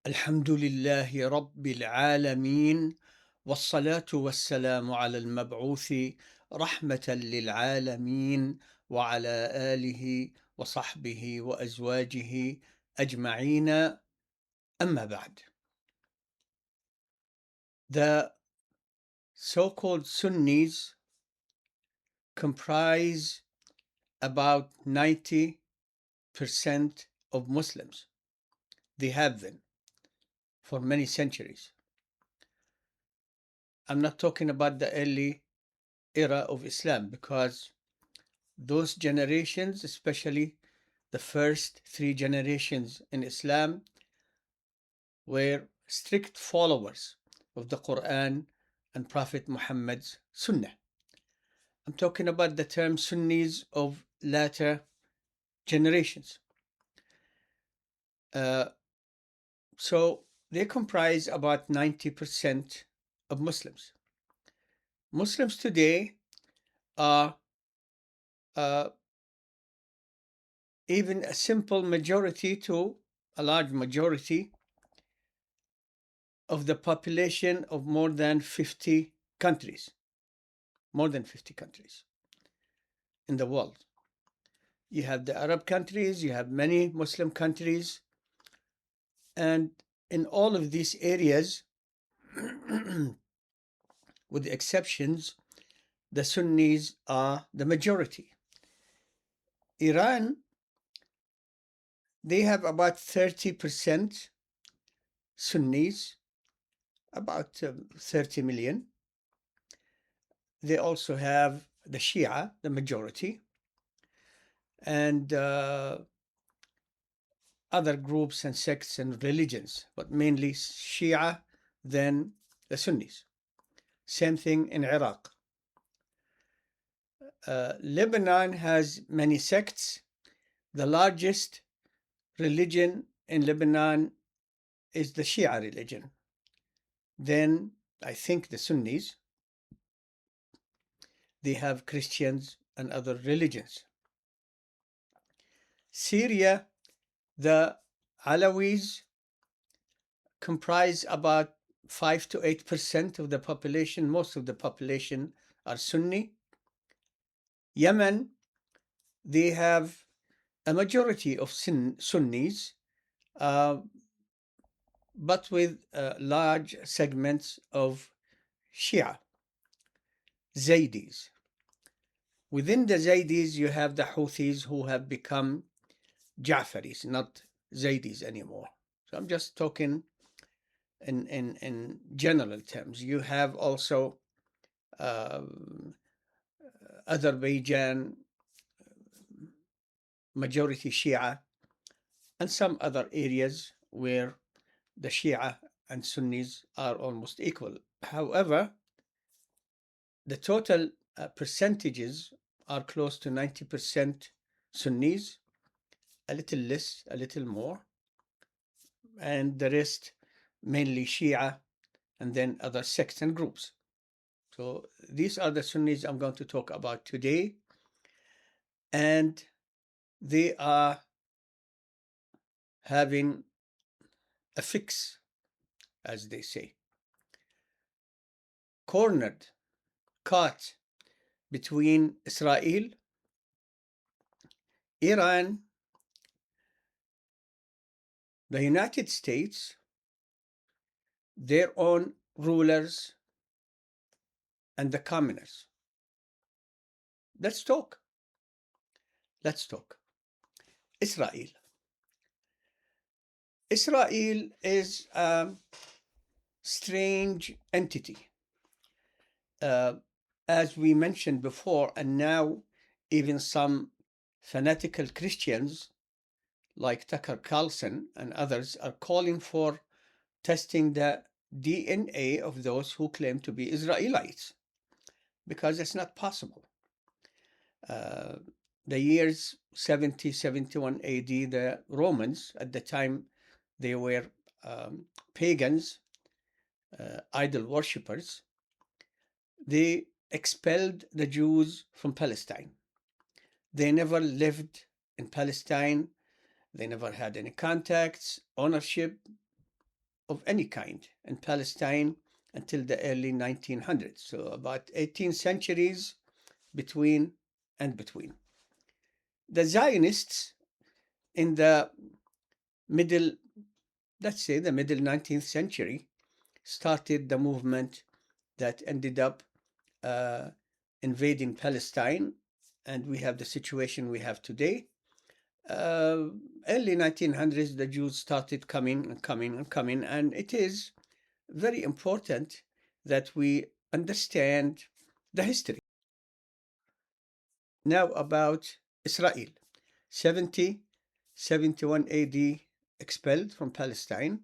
الحمد لله رب العالمين، والصلاة والسلام على المبعوث رحمة للعالمين وعلى آله وصحبه وأزواجه أجمعين. أما بعد. The so-called Sunnis comprise about 90% of Muslims. They have been for many centuries. I'm not talking about the early era of Islam, because those generations, especially the first three generations in Islam, were strict followers of the Quran and Prophet Muhammad's Sunnah. I'm talking about the term Sunnis of later generations. So they comprise about 90% of Muslims. Muslims today are even a simple majority to a large majority of the population of more than 50 countries in the world. You have the Arab countries, you have many Muslim countries, and in all of these areas, with the exceptions, the Sunnis are the majority. Iran, they have about 30% Sunnis, about 30 million. They also have the Shia, the majority, and other groups and sects and religions, but mainly Shia, then the Sunnis. Same thing in Iraq. Lebanon has many sects. The largest religion in Lebanon is the Shia religion. Then I think the Sunnis, they have Christians and other religions. Syria, the Alawis comprise about 5 to 8% of the population. Most of the population are Sunni. Yemen, they have a majority of Sunnis, but with large segments of Shia, Zaydis. Within the Zaydis, you have the Houthis, who have become Ja'faris, not Zaydis anymore. So I'm just talking in general terms. You have also Azerbaijan, majority Shia, and some other areas where the Shia and Sunnis are almost equal. However, the total percentages are close to 90% Sunnis, a little less, a little more, and the rest mainly Shia, and then other sects and groups. So these are the Sunnis I'm going to talk about today, and they are having a fix, as they say, cornered, caught between Israel, Iran, the United States, their own rulers, and the commoners. Let's talk. Israel. Israel is a strange entity. As we mentioned before, and now even some fanatical Christians like Tucker Carlson and others are calling for testing the DNA of those who claim to be Israelites, because it's not possible. The years 70, 71 AD, the Romans, at the time they were pagans, idol worshippers, they expelled the Jews from Palestine. They never lived in Palestine. They never had any contacts, ownership, of any kind in Palestine until the early 1900s. So about 18 centuries between and between. The Zionists in the middle, let's say the middle 19th century, started the movement that ended up uh, invading Palestine, and we have the situation we have today. Uh, Early 1900s, the Jews started coming and coming and coming, and it is very important that we understand the history. Now about Israel. 70, 71 AD, expelled from Palestine.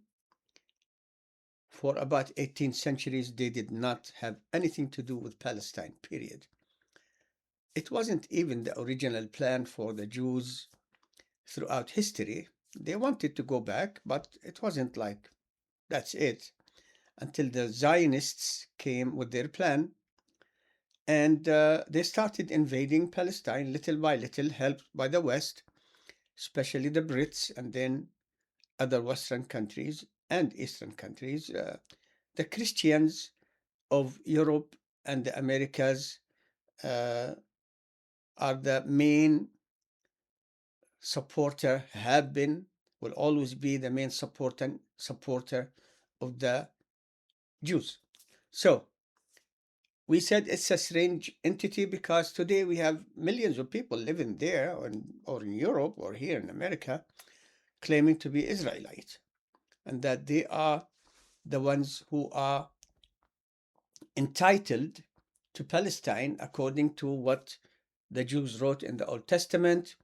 For about 18 centuries, they did not have anything to do with Palestine, period. It wasn't even the original plan for the Jews throughout history. They wanted to go back, but it wasn't like that's it until the Zionists came with their plan, and they started invading Palestine little by little, helped by the West, especially the Brits, and then other Western countries and Eastern countries. The Christians of Europe and the Americas uh, are the main supporter, have been, will always be the main supporter of the Jews. So we said it's a strange entity because today we have millions of people living there or in Europe or here in America claiming to be Israelites, and that they are the ones who are entitled to Palestine according to what the Jews wrote in the Old Testament,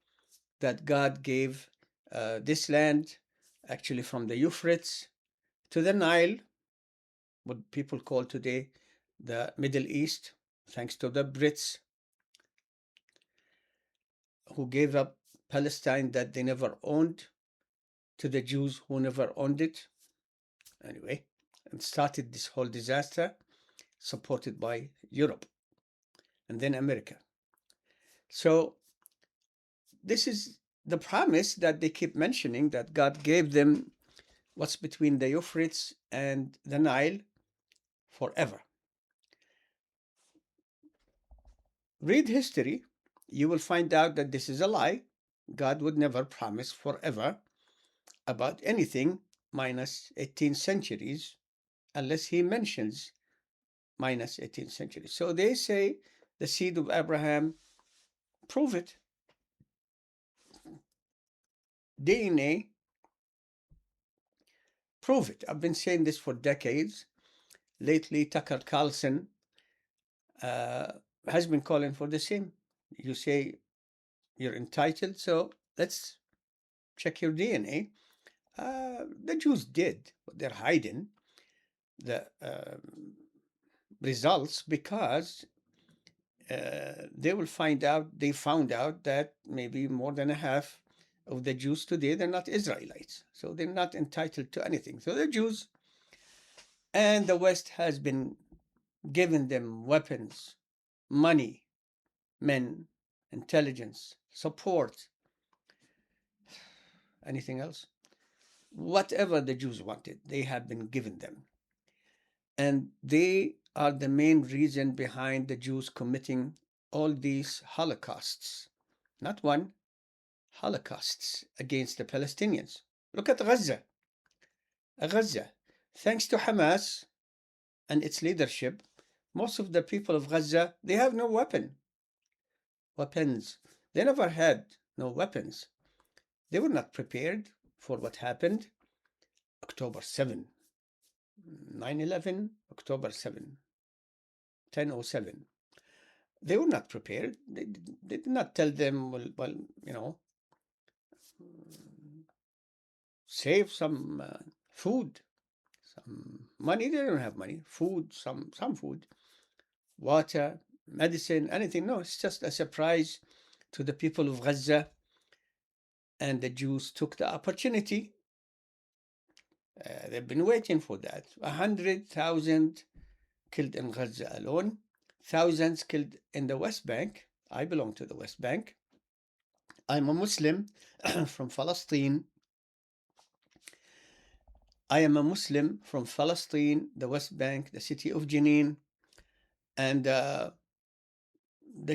that God gave this land actually from the Euphrates to the Nile, what people call today the Middle East, thanks to the Brits who gave up Palestine that they never owned to the Jews who never owned it. Anyway, and started this whole disaster supported by Europe and then America. So this is the promise that they keep mentioning, that God gave them what's between the Euphrates and the Nile forever. Read history, you will find out that this is a lie. God would never promise forever about anything minus 18 centuries unless he mentions minus 18 centuries. So they say the seed of Abraham, prove it. DNA, prove it. I've been saying this for decades. Lately, Tucker Carlson has been calling for the same. You say you're entitled, so let's check your DNA. The Jews did, but they're hiding the results because they found out that maybe more than a half of the Jews today, they're not Israelites. So they're not entitled to anything. So the Jews and the West has been giving them weapons, money, men, intelligence, support, anything else. Whatever the Jews wanted, they have been given them. And they are the main reason behind the Jews committing all these holocausts. Not one, holocausts against the Palestinians. Look at Gaza. Gaza, thanks to Hamas and its leadership, most of the people of Gaza, they have no weapons. They never had no weapons. They were not prepared for what happened October 7, 9/11, October 7, 10/07. They were not prepared. They did not tell them, well, save some food, some money. They don't have money. Food, some food, water, medicine, anything. No, it's just a surprise to the people of Gaza. And the Jews took the opportunity. They've been waiting for that. 100,000 killed in Gaza alone, thousands killed in the West Bank. I belong to the West Bank. I'm a Muslim from Palestine. I am a Muslim from Palestine, the West Bank, the city of Jenin, and the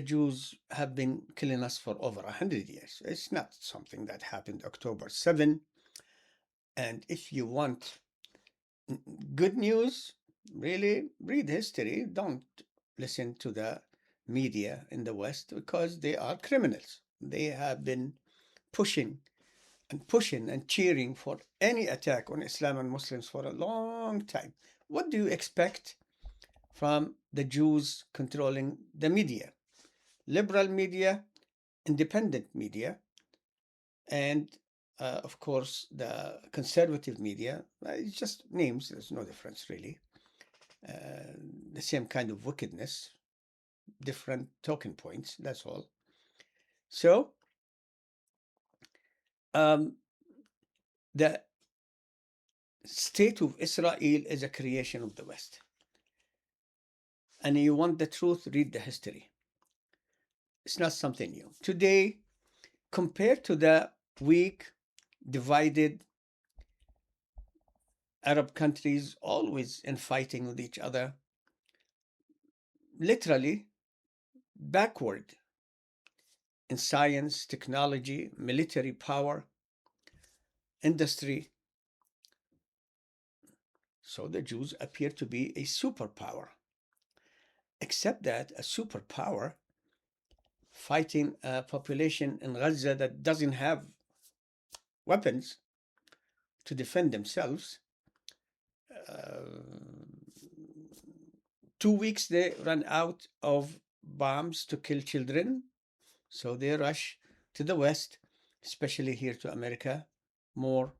Jews have been killing us for over 100 years. It's not something that happened October 7. And if you want good news, really read history. Don't listen to the media in the West because they are criminals. They have been pushing and cheering for any attack on Islam and Muslims for a long time. What do you expect from the Jews controlling the media? Liberal media, independent media, and of course the conservative media. It's just names, there's no difference really. The same kind of wickedness, different talking points, that's all. So the state of Israel is a creation of the West. And you want the truth, read the history. It's not something new. Today, compared to the weak, divided Arab countries, always in fighting with each other, literally backward in science, technology, military power, industry. So the Jews appear to be a superpower, except that a superpower fighting a population in Gaza that doesn't have weapons to defend themselves. 2 weeks they run out of bombs to kill children, so they rush to the West, especially here to America. More,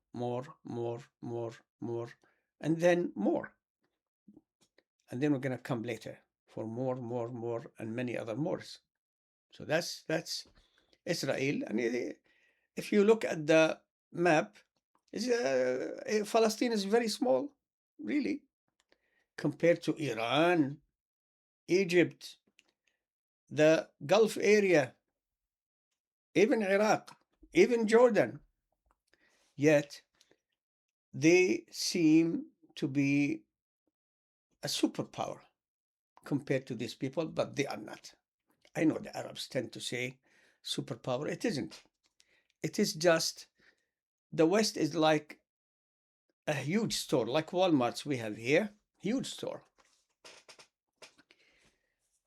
and then more. And then we're going to come later for more, and many other mores. So that's Israel. And if you look at the map, Palestine is very small, really, compared to Iran, Egypt, the Gulf area, even Iraq, even Jordan. Yet they seem to be a superpower compared to these people, but they are not. I know the Arabs tend to say superpower. It isn't. It is just the West is like a huge store, like Walmart's we have here, huge store.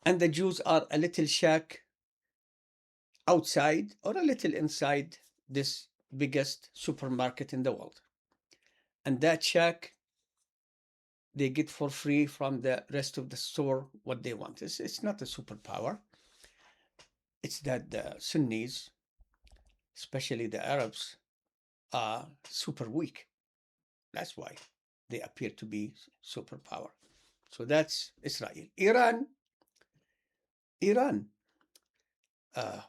And the Jews are a little shack outside or a little inside this biggest supermarket in the world. And that shack, they get for free from the rest of the store what they want. It's not a superpower. It's that the Sunnis, especially the Arabs, are super weak. That's why they appear to be superpower. So that's Israel. Iran.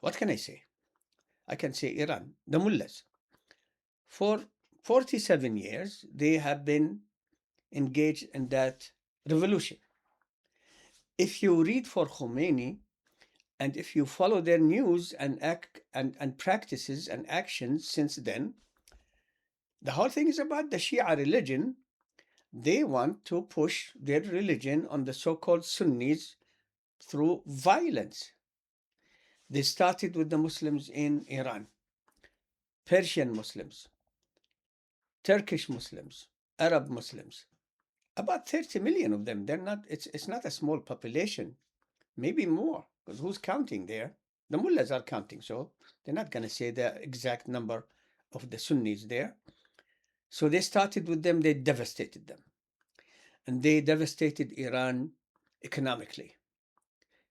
What can I say? I can say Iran, the Mullahs. For 47 years, they have been engaged in that revolution. If you read for Khomeini, and if you follow their news and practices and actions since then, the whole thing is about the Shia religion. They want to push their religion on the so-called Sunnis through violence. They started with the Muslims in Iran, Persian Muslims, Turkish Muslims, Arab Muslims. About 30 million of them. It's not a small population, maybe more, because who's counting there? The mullahs are counting, so they're not going to say the exact number of the Sunnis there. So they started with them, they devastated them. And they devastated Iran economically.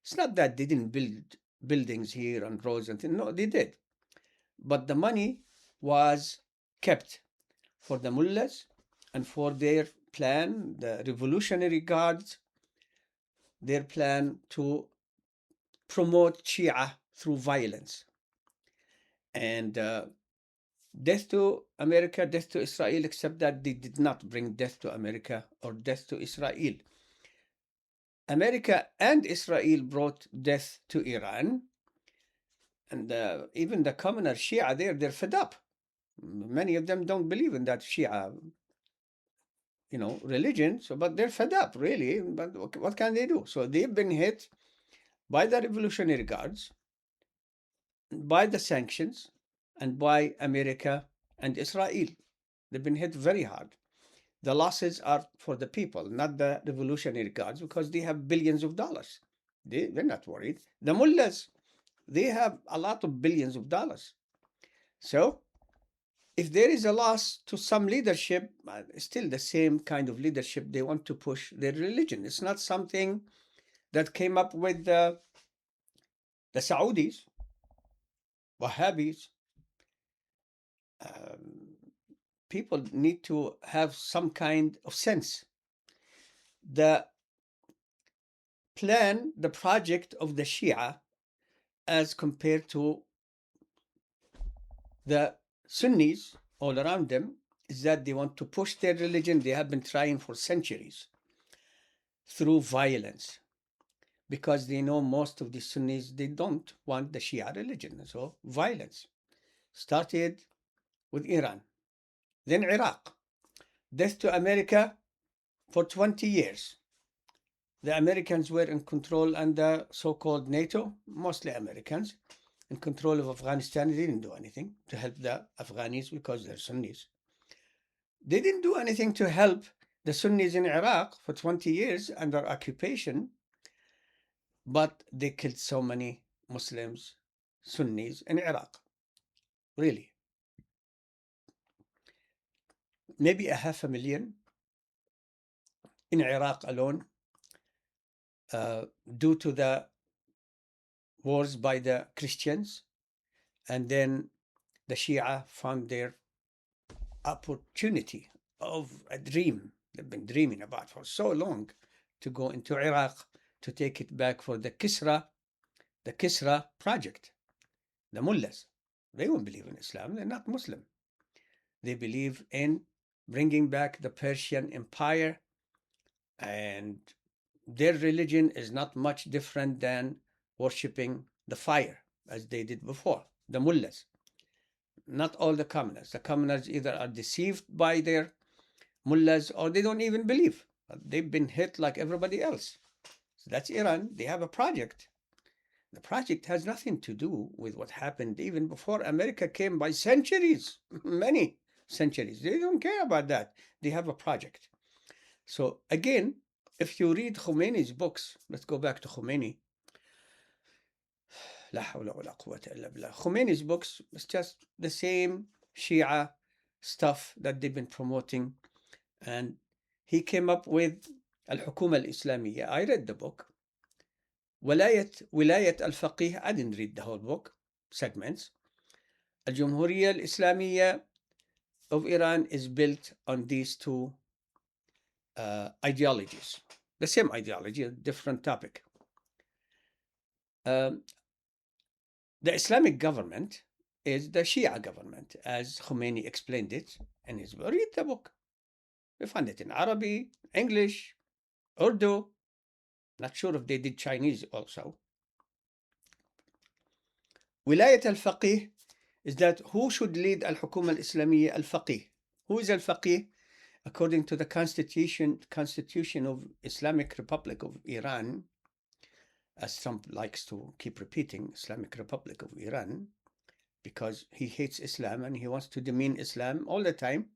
It's not that they didn't build buildings here and roads and things. No, they did. But the money was kept for the mullahs and for their plan, the Revolutionary Guards, their plan to promote Shia through violence. And death to America, death to Israel, except that they did not bring death to America or death to Israel. America and Israel brought death to Iran. And even the commoner Shia there, they're fed up. Many of them don't believe in that Shia religion. So, but they're fed up, really. But what can they do? So they've been hit by the Revolutionary Guards, by the sanctions, and by America and Israel. They've been hit very hard. The losses are for the people, not the Revolutionary Guards, because they have billions of dollars. They're not worried. The mullahs, they have a lot of billions of dollars. So if there is a loss to some leadership, still the same kind of leadership, they want to push their religion. It's not something that came up with the Saudis, Wahhabis. People need to have some kind of sense. The plan, the project of the Shia as compared to the Sunnis all around them is that they want to push their religion. They have been trying for centuries through violence, because they know most of the Sunnis, they don't want the Shia religion. So violence started with Iran, then Iraq, death to America for 20 years. The Americans were in control under so-called NATO, mostly Americans, in control of Afghanistan. They didn't do anything to help the Afghanis because they're Sunnis. They didn't do anything to help the Sunnis in Iraq for 20 years under occupation, but they killed so many Muslims, Sunnis in Iraq. Really. Maybe 500,000 in Iraq alone, due to the wars by the Christians. And then the Shia found their opportunity of a dream they've been dreaming about for so long, to go into Iraq, to take it back for the Kisra project. The mullahs, they don't believe in Islam. They're not Muslim. They believe in bringing back the Persian Empire, and their religion is not much different than worshipping the fire as they did before, the mullahs. Not all the commoners. The commoners either are deceived by their mullahs or they don't even believe. They've been hit like everybody else. So that's Iran. They have a project. The project has nothing to do with what happened even before America came by centuries, many centuries. They don't care about that. They have a project. So again, if you read Khomeini's books, let's go back to Khomeini. La hawla wa la quwwata illa billah. Khomeini's books is just the same Shia stuff that they've been promoting. And he came up with Al-Hukuma Al-Islamiyya. I read the book. Wilayat Al-Faqih, I didn't read the whole book, segments. Al-Jumhuriyya Al-Islamiyya of Iran is built on these two ideologies. The same ideology, a different topic. The Islamic government is the Shia government, as Khomeini explained it in his book. Read the book. You find it in Arabic, English, Urdu. Not sure if they did Chinese also. Wilayat al-Faqih is that who should lead al-Hukuma al-Islamiyya? Al-Faqih. Who is al-Faqih? According to the Constitution of Islamic Republic of Iran, as Trump likes to keep repeating, Islamic Republic of Iran, because he hates Islam and he wants to demean Islam all the time,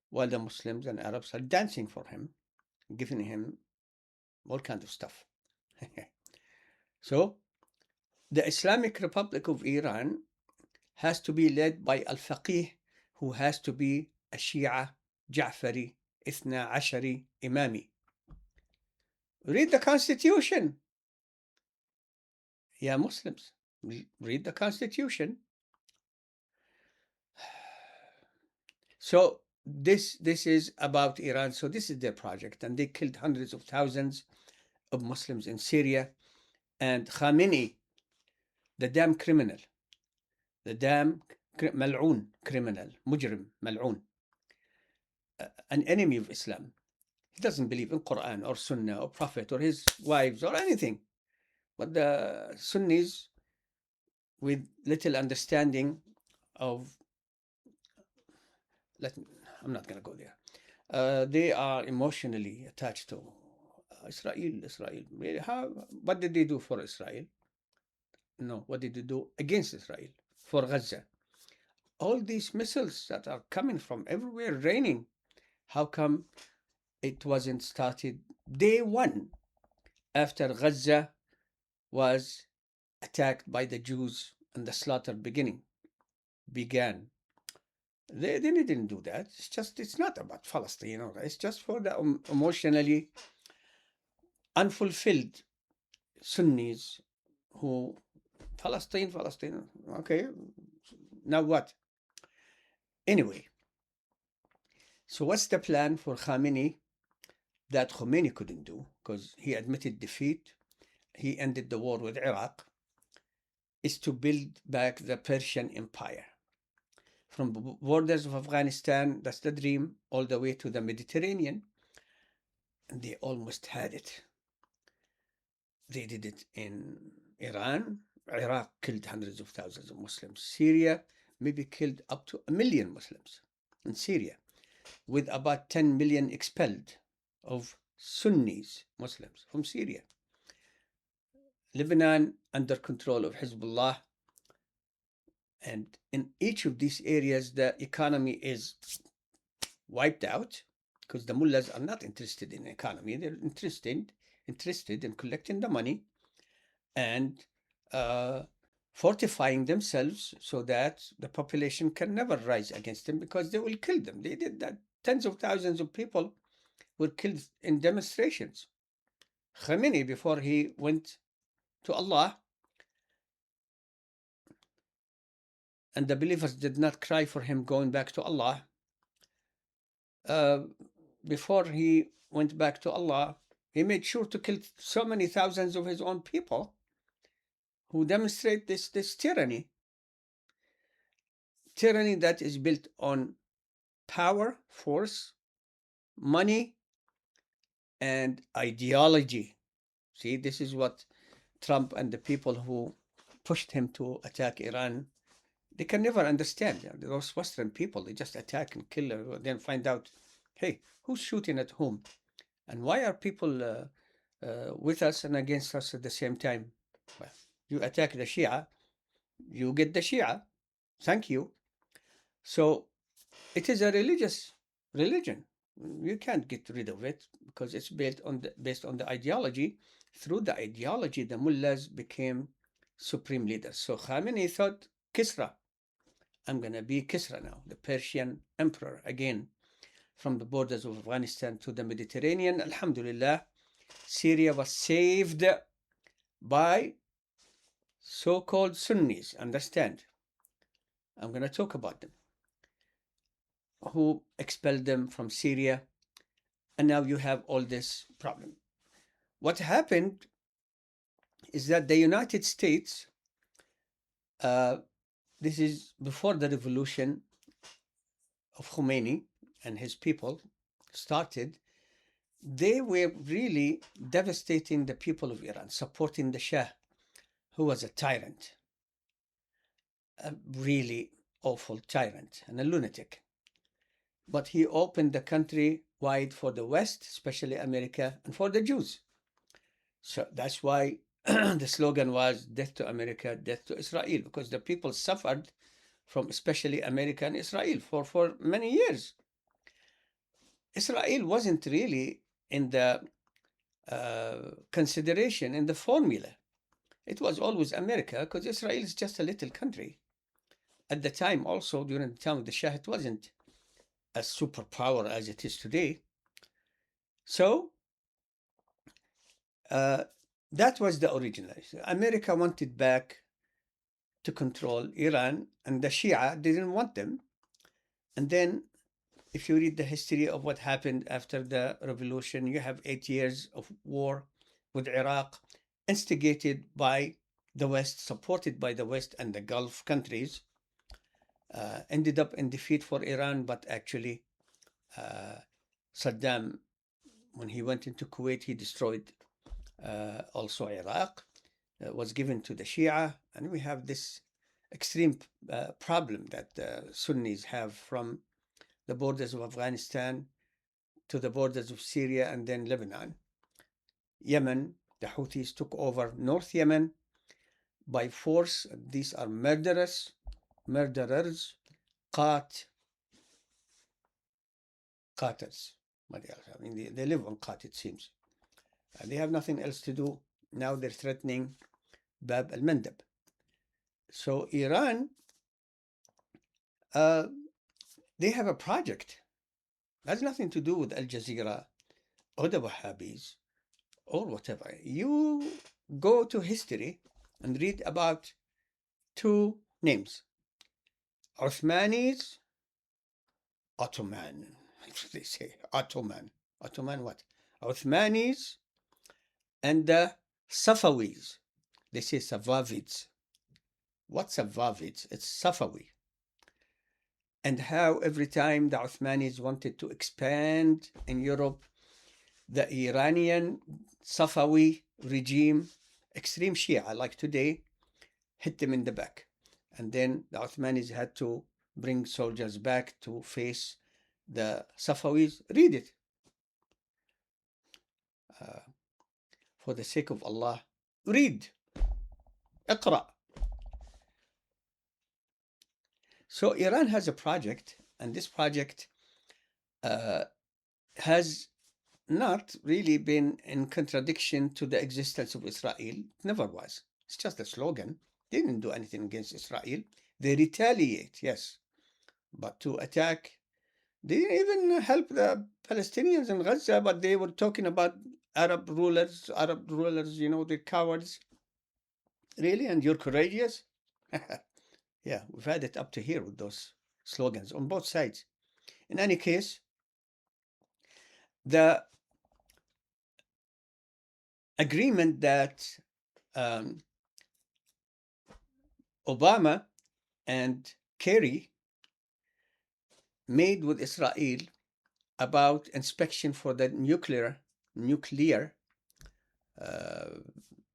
while the Muslims and Arabs are dancing for him, giving him all kinds of stuff. So, the Islamic Republic of Iran has to be led by al-Faqih, who has to be a Shia, Ja'fari, Ithna Ashari, Imami. Read the Constitution. Yeah, Muslims, read the Constitution. So this is about Iran. So this is their project, and they killed hundreds of thousands of Muslims in Syria. And Khamenei, the damn criminal, the damn mal'oon criminal, mujrim, mal'oon, an enemy of Islam. He doesn't believe in Quran or Sunnah or Prophet or his wives or anything. But the Sunnis, with little understanding of, I'm not going to go there. they are emotionally attached to Israel. Israel. Really, how? What did they do for Israel? No. What did they do against Israel? For Gaza? All these missiles that are coming from everywhere, raining. How come it wasn't started day one after Gaza was attacked by the Jews and the slaughter began? They didn't do that. It's not about Palestine. It's just for the emotionally unfulfilled Sunnis who Palestine. Okay, now what? Anyway, so what's the plan for Khamenei that Khomeini couldn't do? Because he admitted defeat, he ended the war with Iraq, is to build back the Persian Empire. From the borders of Afghanistan, that's the dream, all the way to the Mediterranean. And they almost had it. They did it in Iran. Iraq killed hundreds of thousands of Muslims. Syria maybe killed up to 1 million Muslims in Syria, with about 10 million expelled of Sunnis, Muslims from Syria. Lebanon under control of Hezbollah. And in each of these areas, the economy is wiped out because the mullahs are not interested in economy. They're interested in collecting the money and fortifying themselves so that the population can never rise against them because they will kill them. They did that. Tens of thousands of people were killed in demonstrations. Khamenei, before he went to Allah, and the believers did not cry for him going back to Allah, before he went back to Allah, he made sure to kill so many thousands of his own people who demonstrate this tyranny that is built on power, force, money, and ideology. See, this is what Trump and the people who pushed him to attack Iran, they can never understand. Those Western people, they just attack and kill, then find out, hey, who's shooting at whom? And why are people with us and against us at the same time? Well, you attack the Shia, you get the Shia. Thank you. So it is a religious religion. You can't get rid of it because it's based on the ideology. Through the ideology, the mullahs became supreme leaders. So Khamenei thought, Kisra, I'm going to be Kisra now, the Persian emperor again, from the borders of Afghanistan to the Mediterranean. Alhamdulillah, Syria was saved by so-called Sunnis. Understand? I'm going to talk about them, who expelled them from Syria, and now you have all this problem. What happened is that the United States, this is before the revolution of Khomeini and his people started, they were really devastating the people of Iran, supporting the Shah, who was a tyrant, a really awful tyrant and a lunatic. But he opened the country wide for the West, especially America, and for the Jews. So that's why the slogan was death to America, death to Israel, because the people suffered from especially America and Israel for many years. Israel wasn't really in the consideration, in the formula. It was always America, because Israel is just a little country. At the time also, during the time of the Shah, it wasn't a superpower as it is today. So that was the original. America wanted back to control Iran, and the Shia didn't want them. And then, if you read the history of what happened after the revolution, you have 8 years of war with Iraq, instigated by the West, supported by the West and the Gulf countries, ended up in defeat for Iran, but actually Saddam, when he went into Kuwait, he destroyed also Iraq, was given to the Shia, and we have this extreme problem that the Sunnis have from the borders of Afghanistan to the borders of Syria and then Lebanon. Yemen, the Houthis took over North Yemen by force. These are murderers, qatils. I mean, they live on Qat, it seems. They have nothing else to do. Now they're threatening Bab al-Mandab. So Iran, they have a project. It has nothing to do with Al Jazeera or the Wahhabis or whatever. You go to history and read about two names. Uthmanis, Ottoman. They say Ottoman. Ottoman what? Uthmanis and the Safavis. They say Safavids. What's Safavids? It's Safawi. And how every time the Uthmanis wanted to expand in Europe, the Iranian Safawi regime, extreme Shia like today, hit them in the back. And then the Uthmanis had to bring soldiers back to face the Safawis. Read it. For the sake of Allah, read. اقرأ. So Iran has a project, and this project has not really been in contradiction to the existence of Israel. It never was. It's just a slogan. They didn't do anything against Israel. They retaliate, yes. But to attack, they didn't even help the Palestinians in Gaza, but they were talking about Arab rulers, you know, the cowards. Really? And you're courageous? Yeah, we've had it up to here with those slogans on both sides. In any case, the agreement that Obama and Kerry made with Israel about inspection for the nuclear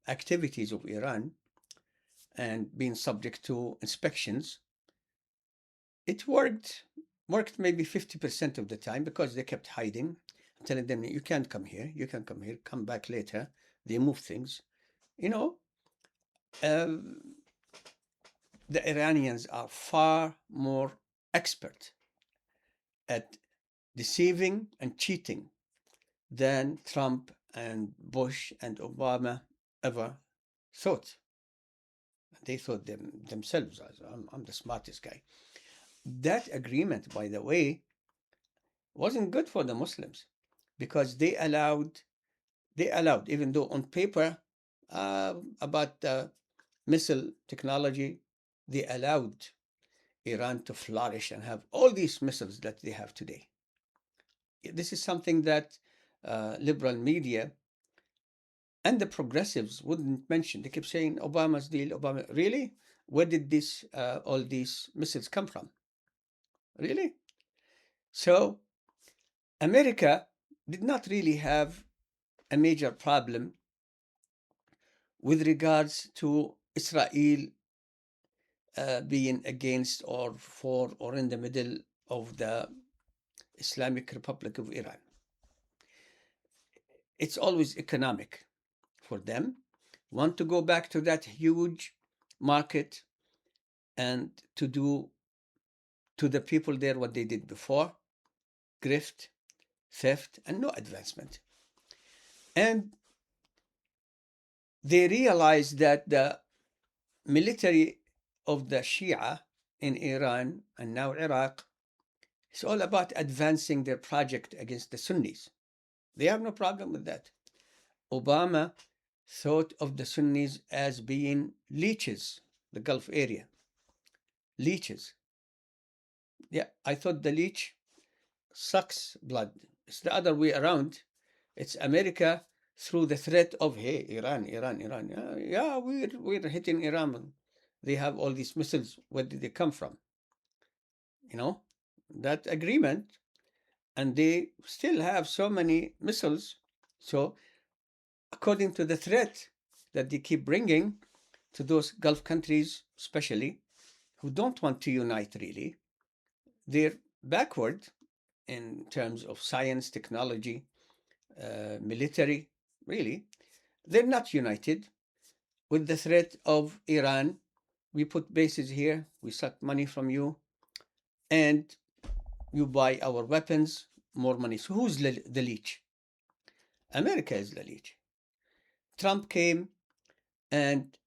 activities of Iran and being subject to inspections, it worked maybe 50% of the time, because they kept hiding, telling them, you can't come here, come back later. They move things. You know, the Iranians are far more expert at deceiving and cheating than Trump and Bush and Obama ever thought. They thought themselves, I'm the smartest guy. That agreement, by the way, wasn't good for the Muslims, because they allowed, even though on paper about missile technology, they allowed Iran to flourish and have all these missiles that they have today. This is something that liberal media and the progressives wouldn't mention. They kept saying Obama's deal, Obama. Really? Where did all these missiles come from? Really? So America did not really have a major problem with regards to Israel being against or for or in the middle of the Islamic Republic of Iran. It's always economic for them. Want to go back to that huge market and to do to the people there what they did before: grift, theft, and no advancement. And they realized that the military of the Shia in Iran and now Iraq is all about advancing their project against the Sunnis. They have no problem with that. Obama thought of the Sunnis as being leeches, the Gulf area. Leeches. Yeah, I thought the leech sucks blood. It's the other way around. It's America through the threat of, hey, Iran. Yeah, we're hitting Iran. They have all these missiles. Where did they come from? You know, that agreement. And they still have so many missiles. So according to the threat that they keep bringing to those Gulf countries, especially, who don't want to unite really, they're backward in terms of science, technology, military, really. They're not united with the threat of Iran. We put bases here, we suck money from you, and you buy our weapons, more money. So who's the leech? America is the leech. Trump came, and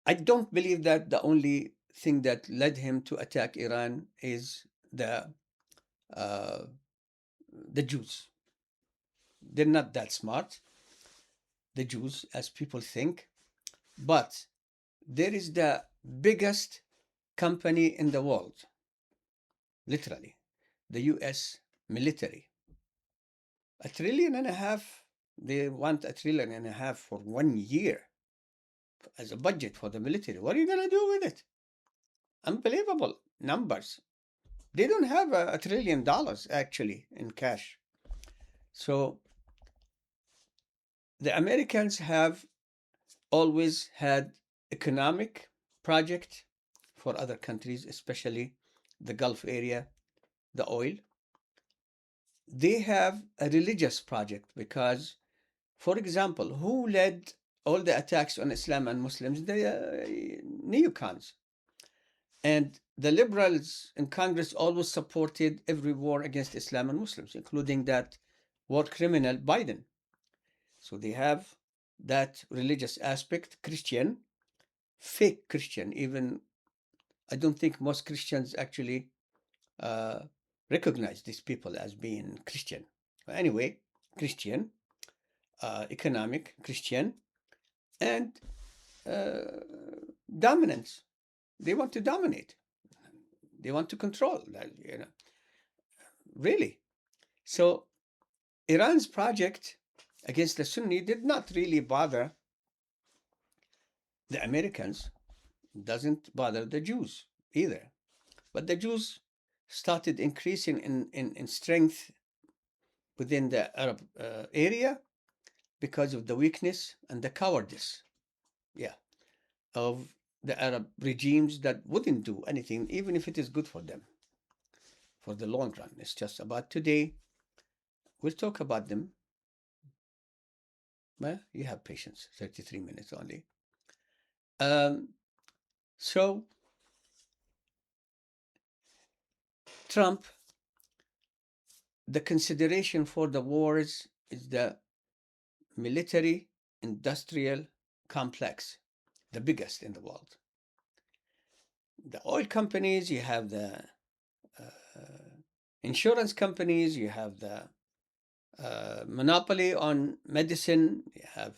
I don't believe that the only thing that led him to attack Iran is uh, the Jews. They're not that smart, the Jews, as people think. But there is the biggest company in the world, literally, the US military. $1.5 trillion. They want $1.5 trillion for 1 year as a budget for the military. What are you going to do with it? Unbelievable numbers. They don't have $1 trillion actually in cash. So the Americans have always had economic project for other countries, especially the Gulf area, the oil. They have a religious project because, for example, who led all the attacks on Islam and Muslims? The neocons. And the liberals in Congress always supported every war against Islam and Muslims, including that war criminal Biden. So they have that religious aspect, Christian, fake Christian. Even I don't think most Christians actually recognize these people as being Christian. But anyway, Christian, economic Christian, and dominance. They want to dominate. They want to control. Really. So Iran's project against the Sunni did not really bother the Americans, doesn't bother the Jews either. But the Jews started increasing in strength within the Arab area because of the weakness and the cowardice, of the Arab regimes that wouldn't do anything, even if it is good for them, for the long run. It's just about today. We'll talk about them. Well, you have patience, 33 minutes only. So Trump, the consideration for the wars is the military industrial complex, the biggest in the world. The oil companies, you have the insurance companies, you have the monopoly on medicine, you have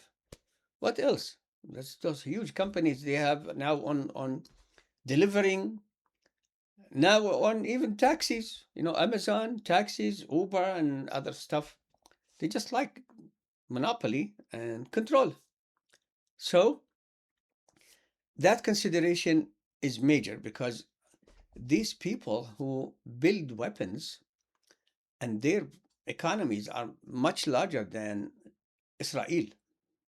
what else? Those huge companies they have now on delivering, now on even taxis, Amazon, taxis, Uber, and other stuff. They just like monopoly and control. So that consideration is major because these people who build weapons and their economies are much larger than Israel,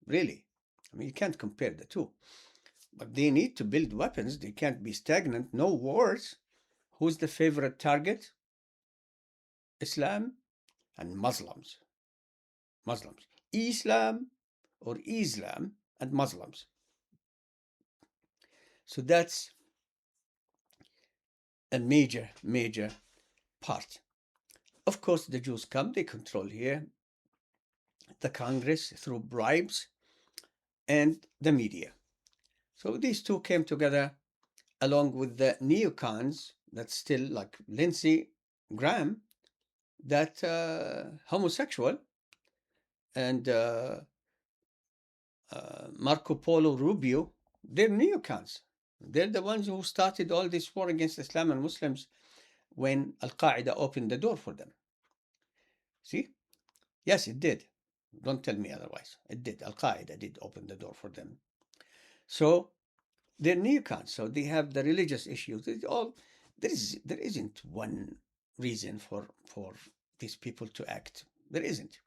really. I mean, you can't compare the two. But they need to build weapons. They can't be stagnant. No wars. Who's the favorite target? Islam and Muslims. Islam or Islam and Muslims. So that's a major, major part. Of course, the Jews come, they control here the Congress through bribes and the media. So these two came together along with the neocons that's still like Lindsey Graham, that homosexual, and Marco Polo Rubio, they're neocons. They're the ones who started all this war against Islam and Muslims when Al-Qaeda opened the door for them. See? Yes, it did. Don't tell me otherwise. It did. Al-Qaeda did open the door for them. So they're neocons. So they have the religious issues. There isn't one reason for these people to act. There isn't.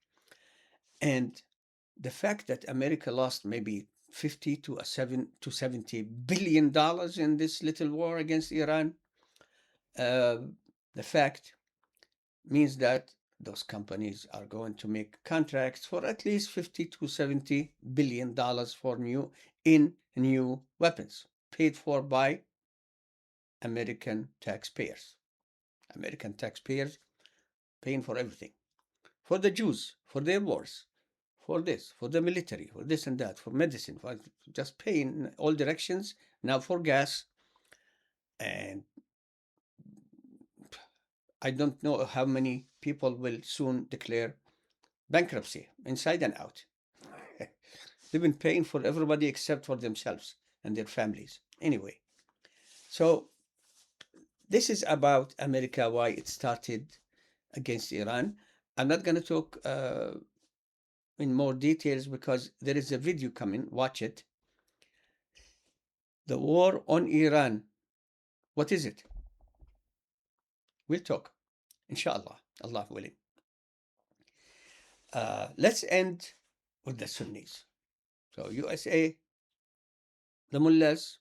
And the fact that America lost maybe 50 to $70 billion in this little war against Iran, the fact means that those companies are going to make contracts for at least 50 to 70 billion dollars for new weapons paid for by American taxpayers. American taxpayers paying for everything. For the Jews, for their wars, for this, for the military, for this and that, for medicine, for just paying in all directions. Now for gas, and I don't know how many people will soon declare bankruptcy inside and out. They've been paying for everybody except for themselves and their families. Anyway, so this is about America, why it started against Iran. I'm not going to talk in more details because there is a video coming. Watch it. The war on Iran. What is it? We'll talk, inshallah, Allah willing. Let's end with the Sunnis. So USA, the Mullahs,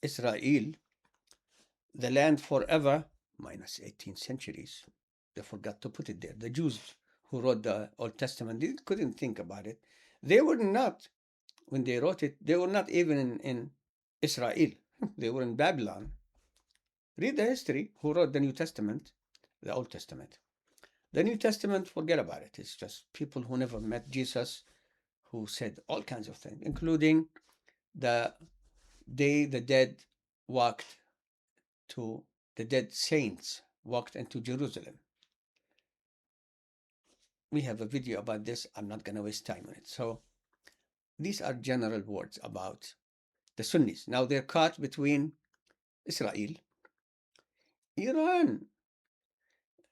Israel, the land forever, minus 18 centuries. They forgot to put it there. The Jews who wrote the Old Testament, they couldn't think about it. They were not, when they wrote it, they were not even in Israel. They were in Babylon. Read the history, who wrote the New Testament, the Old Testament. The New Testament, forget about it. It's just people who never met Jesus, who said all kinds of things, including the day the dead walked to, the dead saints walked into Jerusalem. We have a video about this. I'm not going to waste time on it. So these are general words about the Sunnis. Now they're caught between Israel, Iran.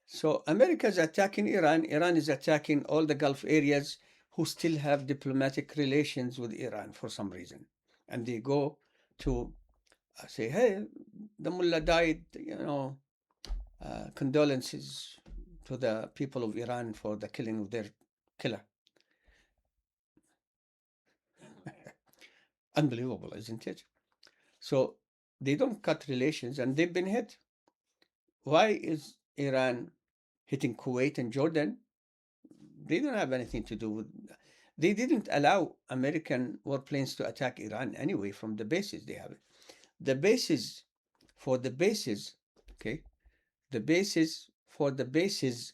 So America is attacking Iran. Iran is attacking all the Gulf areas who still have diplomatic relations with Iran for some reason. And they go to say, hey, the mullah died, condolences to the people of Iran for the killing of their killer. Unbelievable, isn't it? So they don't cut relations and they've been hit. Why is Iran hitting Kuwait and Jordan? They don't have anything to do with. They didn't allow American warplanes to attack Iran anyway from the bases they have. The bases, for the bases, okay, the bases for the bases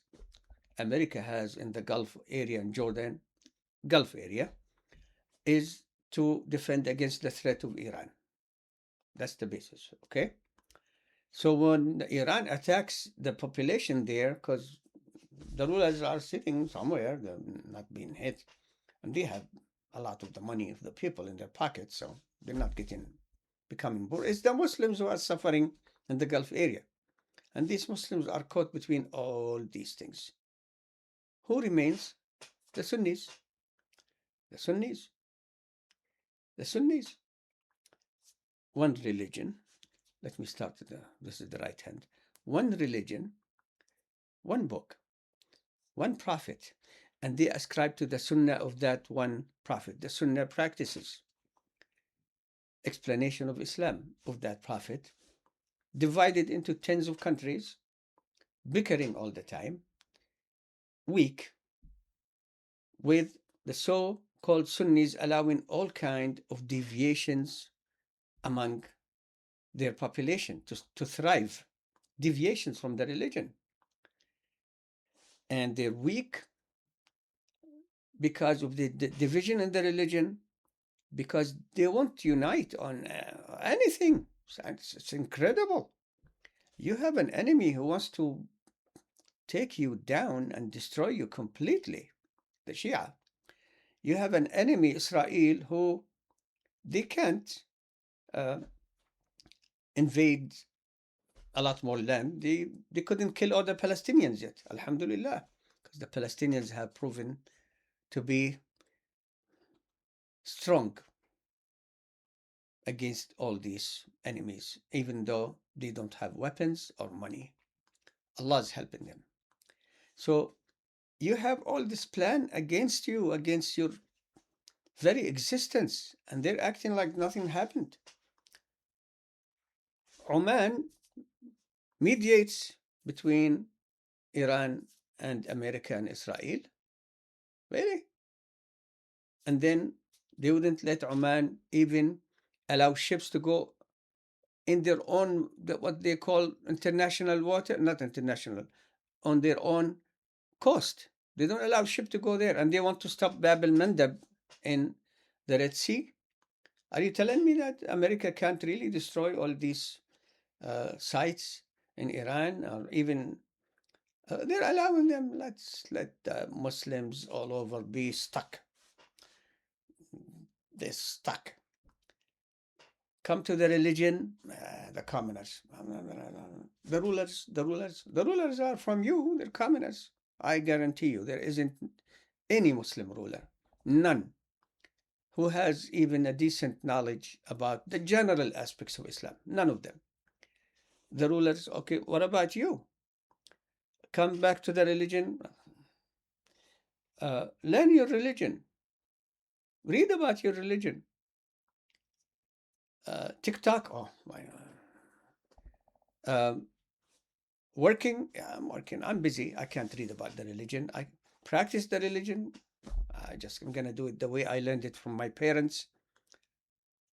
America has in the Gulf area and Jordan, Gulf area, is to defend against the threat of Iran. That's the basis, okay? So when Iran attacks the population there, because the rulers are sitting somewhere, they're not being hit, and they have a lot of the money of the people in their pockets, so they're not becoming poor. It's the Muslims who are suffering in the Gulf area. And these Muslims are caught between all these things. Who remains? The Sunnis. The Sunnis. The Sunnis. One religion. Let me start with this is the right hand. One religion, one book, one prophet, and they ascribe to the Sunnah of that one prophet. The Sunnah practices explanation of Islam of that prophet, divided into tens of countries, bickering all the time, weak, with the so-called Sunnis allowing all kind of deviations among their population to thrive, deviations from the religion. And they're weak because of the division in the religion, because they won't unite on anything. It's incredible. You have an enemy who wants to take you down and destroy you completely, the Shia. You have an enemy, Israel, who they can't invade a lot more land. They couldn't kill all the Palestinians yet, alhamdulillah, because the Palestinians have proven to be strong against all these enemies, even though they don't have weapons or money. Allah is helping them. So you have all this plan against you, against your very existence, and they're acting like nothing happened. Oman mediates between Iran and America and Israel. Really? And then they wouldn't let Oman even allow ships to go in their own, what they call international water, not international, on their own coast. They don't allow ship to go there, and they want to stop Bab el Mandab in the Red Sea. Are you telling me that America can't really destroy all these sites in Iran, or even they're allowing them? Let's let Muslims all over be stuck. They're stuck. Come to the religion, the commoners. The rulers are from you, they're commoners. I guarantee you, there isn't any Muslim ruler, none, who has even a decent knowledge about the general aspects of Islam. None of them. The rulers, okay, what about you? Come back to the religion, learn your religion, read about your religion. TikTok, oh my God. Working, yeah, I'm working. I'm busy. I can't read about the religion. I practice the religion. I'm gonna do it the way I learned it from my parents.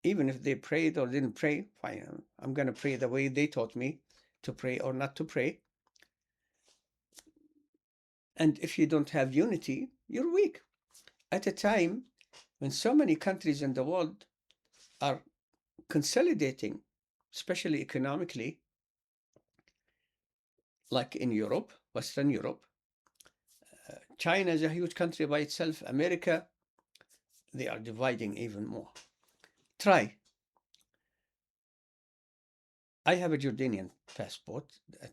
Even if they prayed or didn't pray, fine. I'm gonna pray the way they taught me to pray or not to pray. And if you don't have unity, you're weak. At a time when so many countries in the world are consolidating, especially economically, like in Europe, Western Europe. China is a huge country by itself. America, they are dividing even more. Try. I have a Jordanian passport that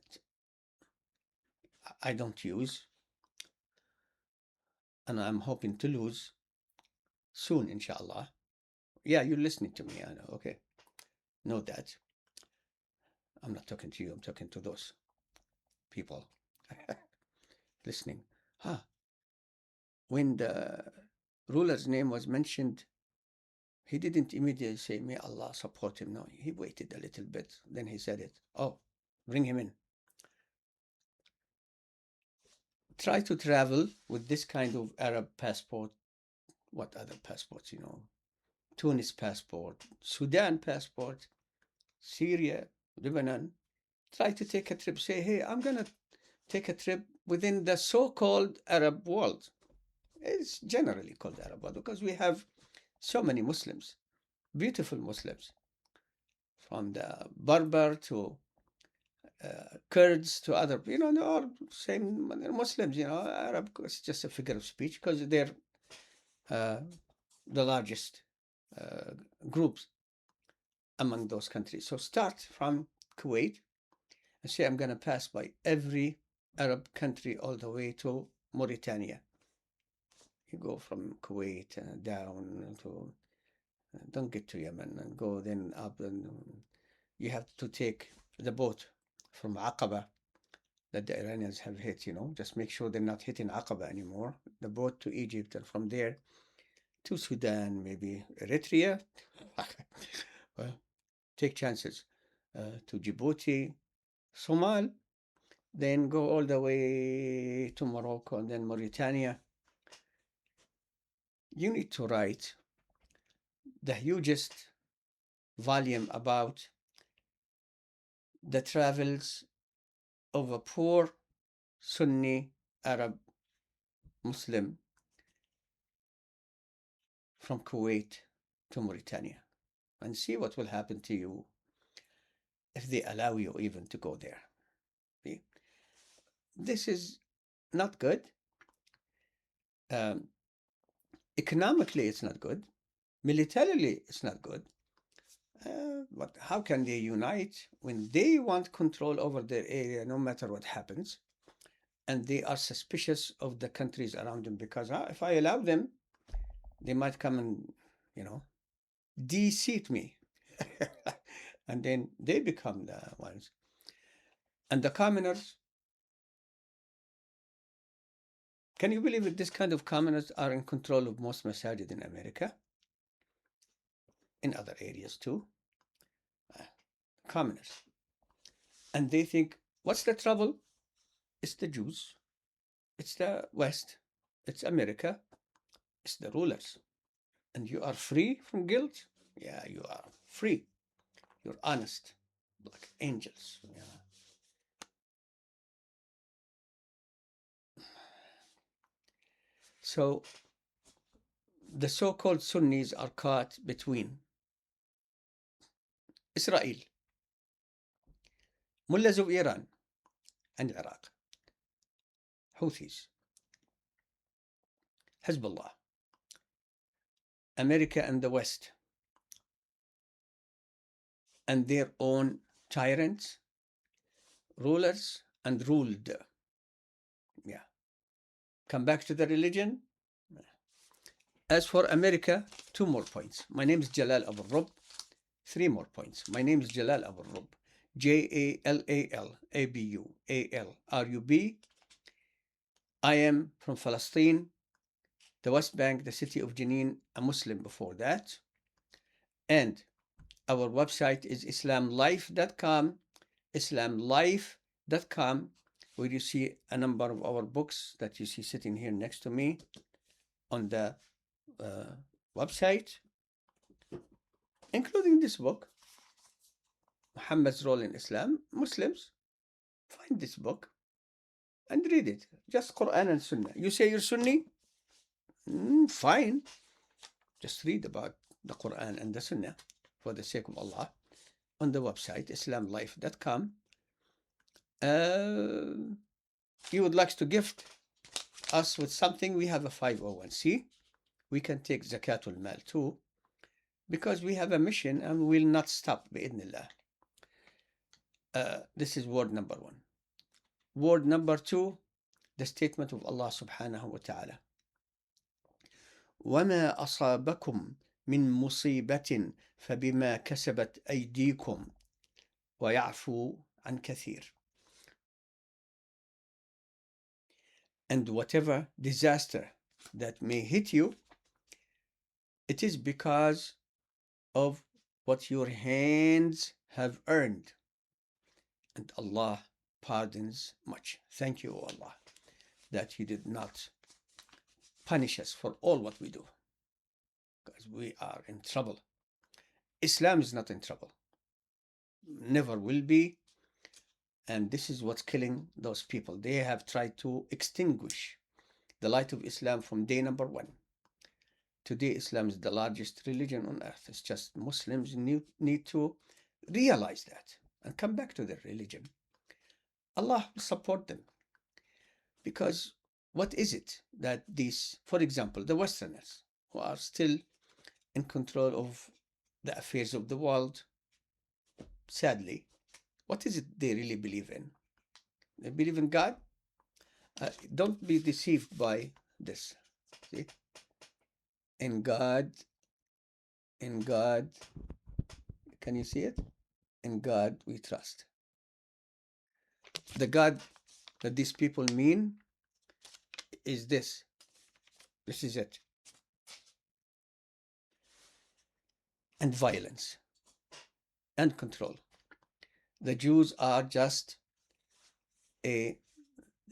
I don't use, and I'm hoping to lose soon, inshallah. Yeah, you're listening to me, I know. Okay. Know that. I'm not talking to you, I'm talking to those people listening. Huh. When the ruler's name was mentioned, he didn't immediately say, may Allah support him. No, he waited a little bit. Then he said it. Oh, bring him in. Try to travel with this kind of Arab passport. What other passports, Tunis passport, Sudan passport, Syria, Lebanon. Try to take a trip. Say, hey, I'm going to take a trip within the so-called Arab world. It's generally called Arab world because we have so many Muslims, beautiful Muslims, from the Berber to Kurds to other, they're all same Muslims, Arab is just a figure of speech because they're the largest groups among those countries. So start from Kuwait and say, I'm going to pass by every Arab country all the way to Mauritania. You go from Kuwait down to, don't get to Yemen, and go then up, and you have to take the boat from Aqaba that the Iranians have hit, just make sure they're not hitting Aqaba anymore. The boat to Egypt, and from there to Sudan, maybe Eritrea. Well, take chances. To Djibouti, Somal, then go all the way to Morocco and then Mauritania. You need to write the hugest volume about the travels of a poor Sunni Arab Muslim from Kuwait to Mauritania, and see what will happen to you if they allow you even to go there. See? This is not good. Economically, it's not good. Militarily, it's not good. But how can they unite when they want control over their area no matter what happens? And they are suspicious of the countries around them because if I allow them, they might come and, de-seat me. And then they become the ones. And the commoners, can you believe that this kind of commoners are in control of most masajid in America? In other areas too. Commoners. And they think, what's the trouble It's the Jews, it's the West, it's America, it's the rulers. And you are free from guilt? Yeah, you are free. You're honest, like angels. Yeah. So the so-called Sunnis are caught between Israel, Mullahs of Iran and Iraq, Houthis, Hezbollah, America and the West, and their own tyrants, rulers, and ruled. Yeah. Come back to the religion. As for America, 2 more points. My name is Jalal Abualrub. 3 more points. My name is Jalal Abualrub. Jalalabualrub. I am from Palestine, the West Bank, the city of Jenin, a Muslim before that. And our website is islamlife.com, islamlife.com, where you see a number of our books that you see sitting here next to me on the website, including this book, Muhammad's Role in Islam. Muslims, find this book and read it. Just Quran and Sunnah. You say you're Sunni? Fine. Just read about the Quran and the Sunnah for the sake of Allah on the website, islamlife.com. You would like to gift us with something, we have a 501c. We can take Zakatul Mal too, because we have a mission and we will not stop, bi'idhnillah. This is word number 1. Word number 2, the statement of Allah subhanahu wa ta'ala. وَمَا أَصَابَكُم مِّن مُّصِيبَةٍ فَبِمَا كَسَبَتْ أَيْدِيكُمْ وَيَعْفُو عَنْ كَثِيرٍ. And whatever disaster that may hit you, it is because of what your hands have earned. And Allah pardons much. Thank you, O Allah, that you did not punish us for all what we do, because we are in trouble. Islam is not in trouble, never will be, and this is what's killing those people. They have tried to extinguish the light of Islam from day number 1. Today, Islam is the largest religion on earth. It's just Muslims need to realize that and come back to their religion. Allah will support them, because what is it that these, for example, the Westerners, who are still in control of the affairs of the world, sadly, what is it they really believe in? They believe in God? Don't be deceived by this. See? In God, can you see it? In God we trust. The God that these people mean is this. This is it. And violence and control. The Jews are just a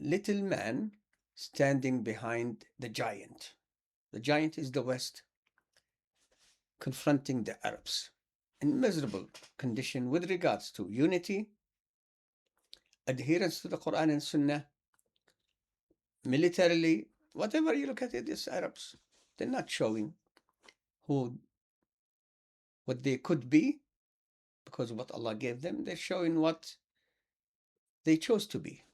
little man standing behind the giant. The giant is the West, confronting the Arabs in miserable condition with regards to unity, adherence to the Quran and Sunnah, militarily, whatever you look at it, it's Arabs. They're not showing what they could be because of what Allah gave them. They're showing what they chose to be.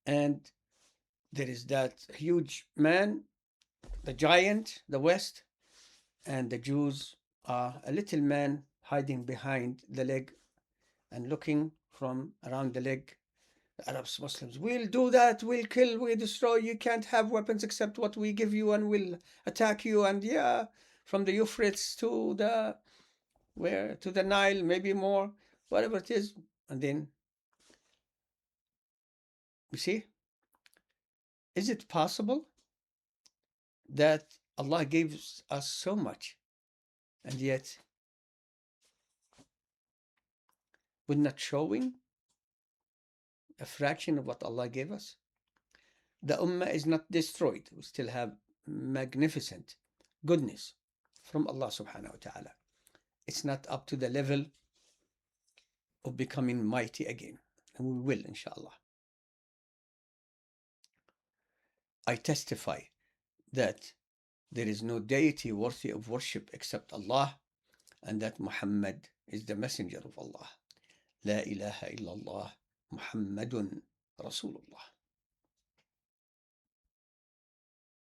And there is that huge man, the giant, the West, and the Jews are a little man hiding behind the leg and looking from around the leg. The Arabs, Muslims, we'll do that, we'll kill, we'll destroy, you can't have weapons except what we give you, and we'll attack you. And yeah, from the Euphrates to the Nile, maybe more, whatever it is. And then, you see, is it possible that Allah gives us so much and yet we're not showing a fraction of what Allah gave us. The Ummah is not destroyed. We still have magnificent goodness from Allah subhanahu wa ta'ala. It's not up to the level of becoming mighty again. And we will, inshallah. I testify that there is no deity worthy of worship except Allah, and that Muhammad is the messenger of Allah. La ilaha illallah Muhammadun Rasulullah.